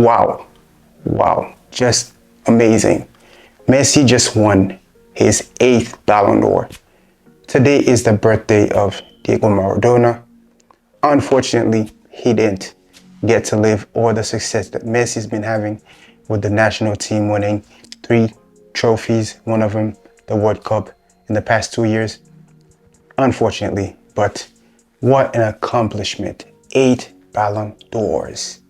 Wow. Wow. Just amazing. Messi just won his 8th Ballon d'Or. Today is the birthday of Diego Maradona. Unfortunately, he didn't get to live all the success that Messi's been having with the national team, winning 3 trophies, one of them the World Cup in the past 2 years. Unfortunately, but what an accomplishment. 8 Ballon d'Ors.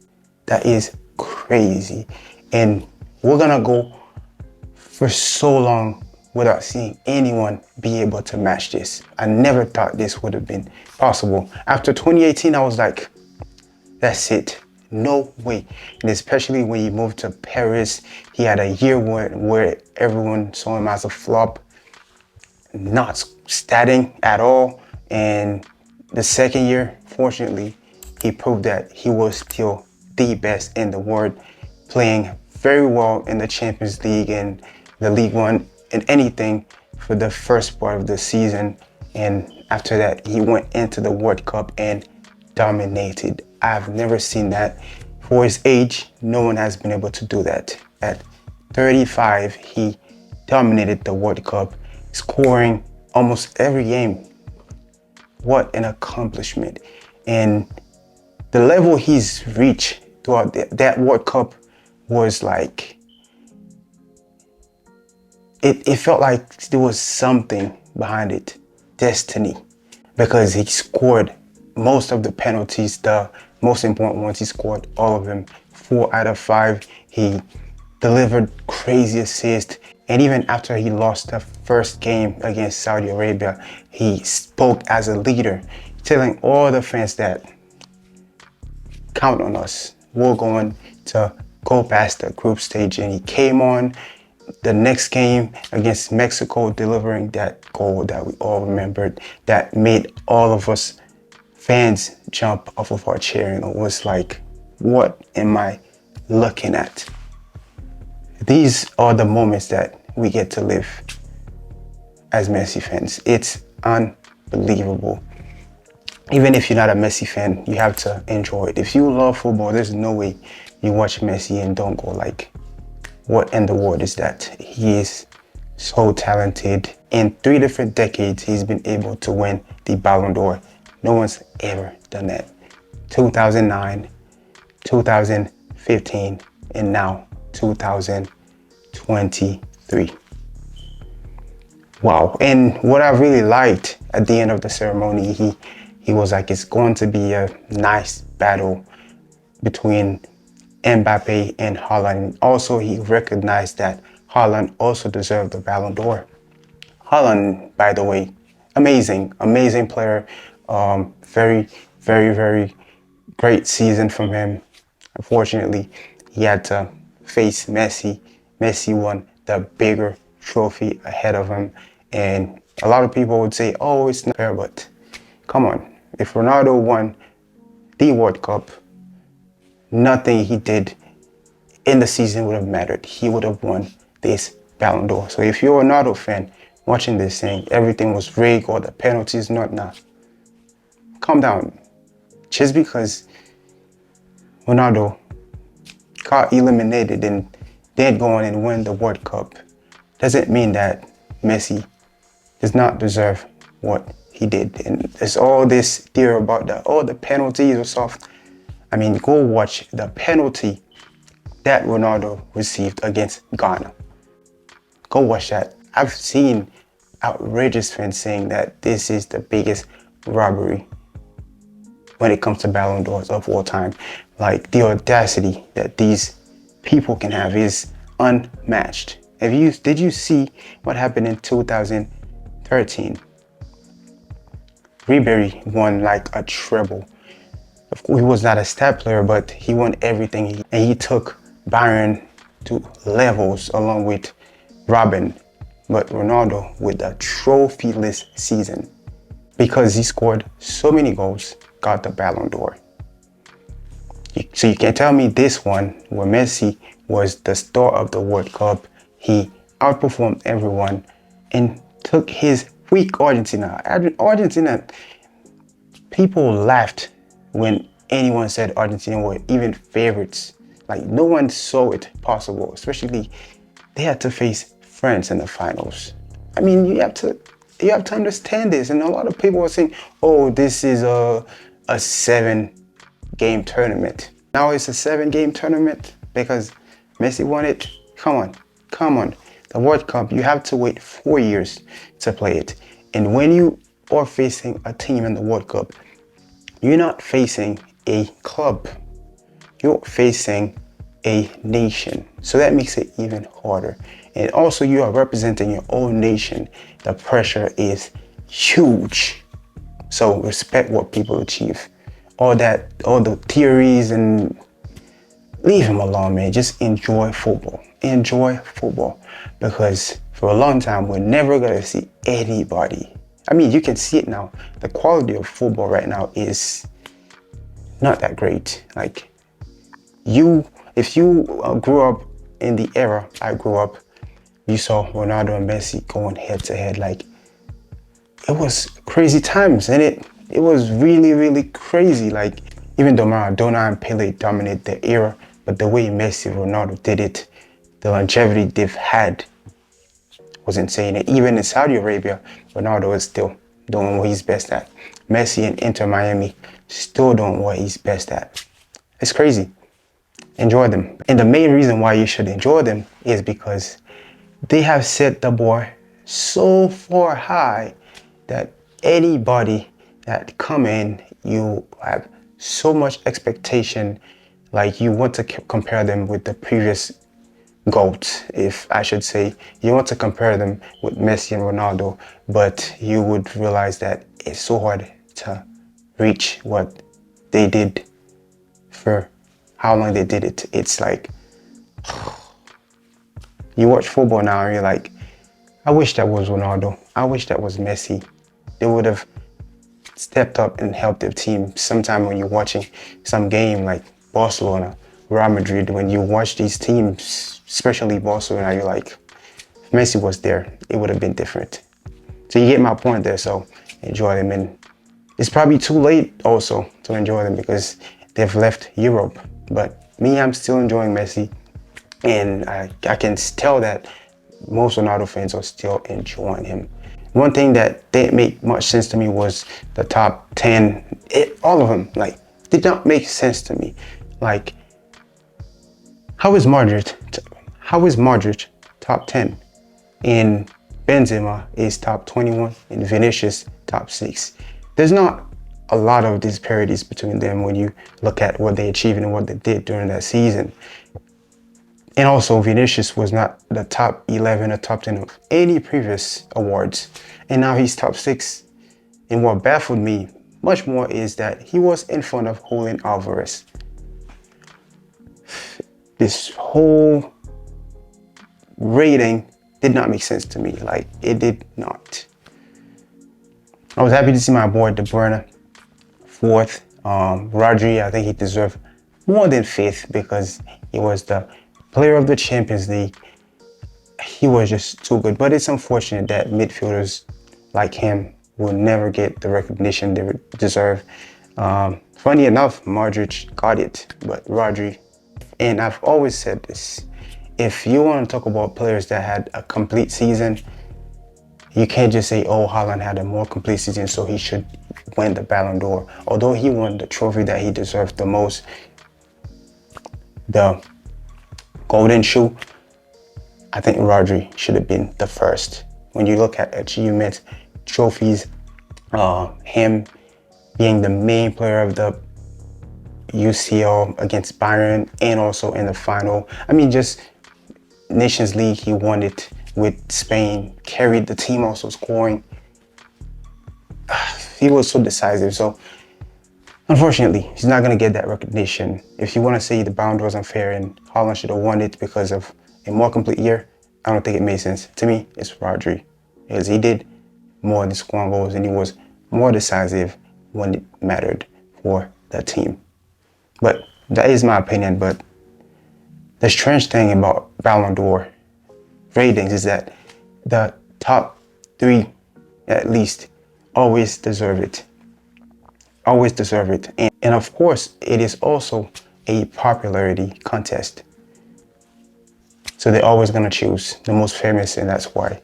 That is crazy. And we're gonna go for so long without seeing anyone be able to match this. I never thought this would have been possible. After 2018, I was like, that's it. No way. And especially when he moved to Paris, he had a year where everyone saw him as a flop, not starting at all. And the second year, fortunately, he proved that he was still the best in the world, playing very well in the Champions League and the League One and anything for the first part of the season. And after that, he went into the World Cup and dominated. I've never seen that. For his age, no one has been able to do that. At 35, he dominated the World Cup, scoring almost every game. What an accomplishment. And the level he's reached throughout that World Cup was like, it felt like there was something behind it, destiny, because he scored most of the penalties, the most important ones. He scored all of them, 4 out of 5. He delivered crazy assists. And even after he lost the first game against Saudi Arabia, he spoke as a leader, telling all the fans that count on us. We're going to go past the group stage. And he came on the next game against Mexico, delivering that goal that we all remembered, that made all of us fans jump off of our chair. And it was like, what am I looking at? These are the moments that we get to live as Messi fans. It's unbelievable. Even if you're not a Messi fan, you have to enjoy it. If you love football, there's no way you watch Messi and don't go like, what in the world is that? He is so talented. In 3 different decades, he's been able to win the Ballon d'Or. No one's ever done that. 2009, 2015, and now 2023. Wow. And what I really liked at the end of the ceremony, he was like, it's going to be a nice battle between Mbappe and Haaland. Also, he recognized that Haaland also deserved the Ballon d'Or. Haaland, by the way, amazing player. Very, very, very great season from him. Unfortunately, he had to face Messi. Messi won the bigger trophy ahead of him. And a lot of people would say, oh, it's not fair, but come on. If Ronaldo won the World Cup, nothing he did in the season would have mattered. He would have won this Ballon d'Or. So if you're a Ronaldo fan watching this saying everything was rigged or the penalties, not, calm down. Just because Ronaldo got eliminated and didn't go on and win the World Cup doesn't mean that Messi does not deserve what he did. And there's all this theory about the penalties or soft. I mean, go watch the penalty that Ronaldo received against Ghana. Go watch that. I've seen outrageous fans saying that this is the biggest robbery when it comes to Ballon d'Ors of all time. Like, the audacity that these people can have is unmatched. Did you see what happened in 2013? Ribery won like a treble. Of course, he was not a stat player, but he won everything. And he took Bayern to levels along with Robin. But Ronaldo with a trophyless season, because he scored so many goals, got the Ballon d'Or. So you can tell me this one, where Messi was the star of the World Cup, he outperformed everyone and took his weak Argentina. Argentina, people laughed when anyone said Argentina were even favorites. Like no one saw it possible, especially they had to face France in the finals. I mean, you have to understand this. And a lot of people are saying, oh, this is a 7-game tournament. Now it's a 7-game tournament because Messi won it. Come on, come on. The World Cup, you have to wait 4 years to play it. And when you are facing a team in the World Cup, you're not facing a club. You're facing a nation. So that makes it even harder. And also you are representing your own nation. The pressure is huge. So respect what people achieve. All the theories, and leave him alone, man. Just enjoy football. Enjoy football. Because for a long time, we're never gonna see anybody. I mean, you can see it now. The quality of football right now is not that great. Like, if you grew up in the era I grew up, you saw Ronaldo and Messi going head to head. Like, it was crazy times, and it was really, really crazy. Like, even though Maradona and Pele dominated the era, but the way Messi and Ronaldo did it, the longevity they've had was insane. And even in Saudi Arabia, Ronaldo is still doing what he's best at. Messi and Inter Miami still doing what he's best at. It's crazy. Enjoy them. And the main reason why you should enjoy them is because they have set the bar so far high that anybody that come in, you have so much expectation. Like, you want to compare them with the previous GOAT, if I should say. You want to compare them with Messi and Ronaldo, but you would realize that it's so hard to reach what they did for how long they did it. It's like, you watch football now and you're like, I wish that was Ronaldo. I wish that was Messi. They would have stepped up and helped their team. Sometime when you're watching some game like Barcelona, Real Madrid, when you watch these teams, especially Barcelona, you're like, if Messi was there, it would have been different. So you get my point there, so enjoy them. And it's probably too late also to enjoy them because they've left Europe. But me, I'm still enjoying Messi. And I can tell that most Ronaldo fans are still enjoying him. One thing that didn't make much sense to me was the top 10. All of them, like, did not make sense to me. Like, how is Modric top 10? And Benzema is top 21 and Vinicius top 6. There's not a lot of disparities between them when you look at what they achieved and what they did during that season. And also, Vinicius was not the top 11 or top 10 of any previous awards. And now he's top 6. And what baffled me much more is that he was in front of Julian Alvarez. This whole rating did not make sense to me. Like, it did not. I was happy to see my boy De Bruyne 4th. Rodri, I think he deserved more than 5th because he was the player of the Champions League. He was just too good. But it's unfortunate that midfielders like him will never get the recognition they deserve. Funny enough, Modric got it, but Rodri, and I've always said this, if you want to talk about players that had a complete season, you can't just say, oh, Haaland had a more complete season, so he should win the Ballon d'Or. Although he won the trophy that he deserved the most, the Golden Shoe, I think Rodri should have been the first. When you look at achievements, trophies, him being the main player of the UCL against Bayern and also in the final. I mean, just Nations League, he won it with Spain, carried the team also scoring. He was so decisive. So unfortunately, he's not going to get that recognition. If you want to say the Ballon d'Or was unfair and Haaland should have won it because of a more complete year, I don't think it made sense. To me, it's Rodri, because he did more than scoring goals and he was more decisive when it mattered for the team. But that is my opinion. But the strange thing about Ballon d'Or ratings is that the top 3, at least, always deserve it. Always deserve it. And of course, it is also a popularity contest. So they're always going to choose the most famous, and that's why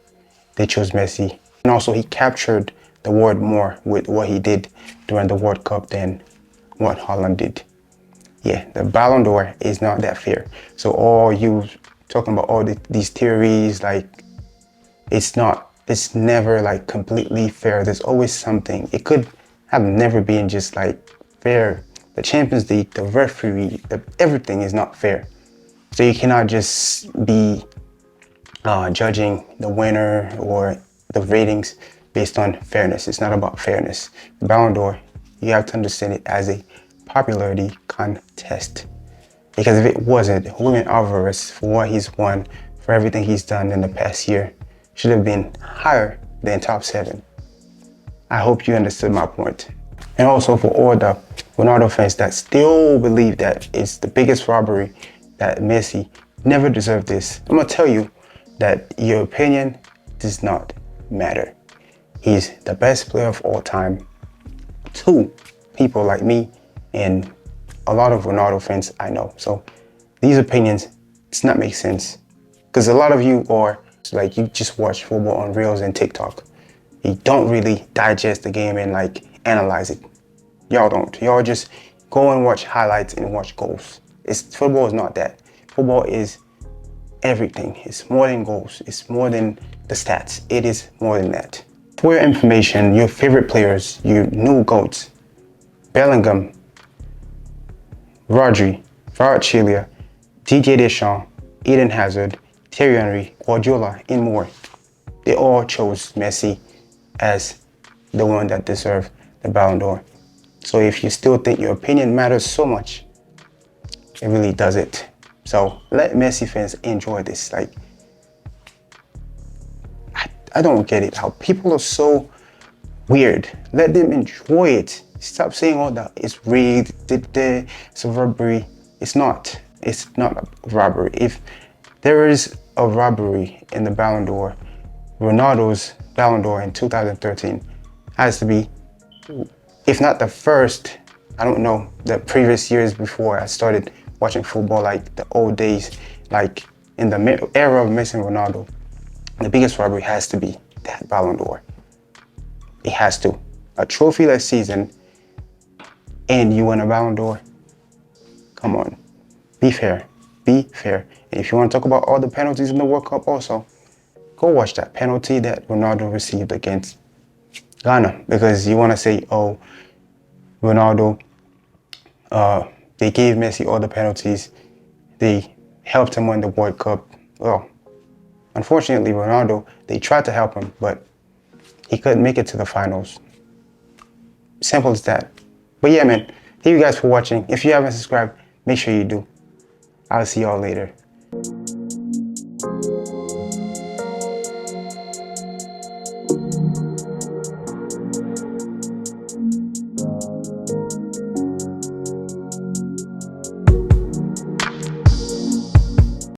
they chose Messi. And also, he captured the world more with what he did during the World Cup than what Haaland did. Yeah, the Ballon d'Or is not that fair. So all you talking about all these theories, like, it's never like completely fair. There's always something. It could have never been just like fair. The Champions League, the referee, everything is not fair. So you cannot just be judging the winner or the ratings based on fairness. It's not about fairness. The Ballon d'Or, you have to understand it as a popularity contest. Because if it wasn't, Julian Alvarez, for what he's won, for everything he's done in the past year, should have been higher than top 7. I hope you understood my point. And also for all the Ronaldo fans that still believe that it's the biggest robbery, that Messi never deserved this, I'm gonna tell you that your opinion does not matter. He's the best player of all time to people like me and a lot of Ronaldo fans I know. So these opinions does not make sense, because a lot of you are like, you just watch football on Reels and TikTok. You don't really digest the game and like analyze it. Y'all don't. Y'all just go and watch highlights and watch goals. Football is not that. Football is everything. It's more than goals. It's more than the stats. It is more than that. For your information, your favorite players, your new GOATs: Bellingham, Rodri, Kvaratskhelia, Didier Deschamps, Eden Hazard, Thierry Henry, Guardiola, and more. They all chose Messi as the one that deserved the Ballon d'Or. So if you still think your opinion matters so much, it really doesn't. So let Messi fans enjoy this. Like, I don't get it, how people are so weird. Let them enjoy it. Stop saying all that it's rigged, it's a robbery. It's not. It's not a robbery. If there is a robbery in the Ballon d'Or, Ronaldo's Ballon d'Or in 2013 has to be, if not the first, I don't know, the previous years before I started watching football, like the old days, like in the era of Messi and Ronaldo, the biggest robbery has to be that Ballon d'Or. It has to. A trophy-less season and you win a Ballon d'Or? Come on. Be fair. Be fair. And if you want to talk about all the penalties in the World Cup also, go watch that penalty that Ronaldo received against Ghana. Because you want to say, oh, Ronaldo, they gave Messi all the penalties. They helped him win the World Cup. Well, unfortunately, Ronaldo, they tried to help him, but he couldn't make it to the finals. Simple as that. But yeah, man, thank you guys for watching. If you haven't subscribed, make sure you do. I'll see y'all later.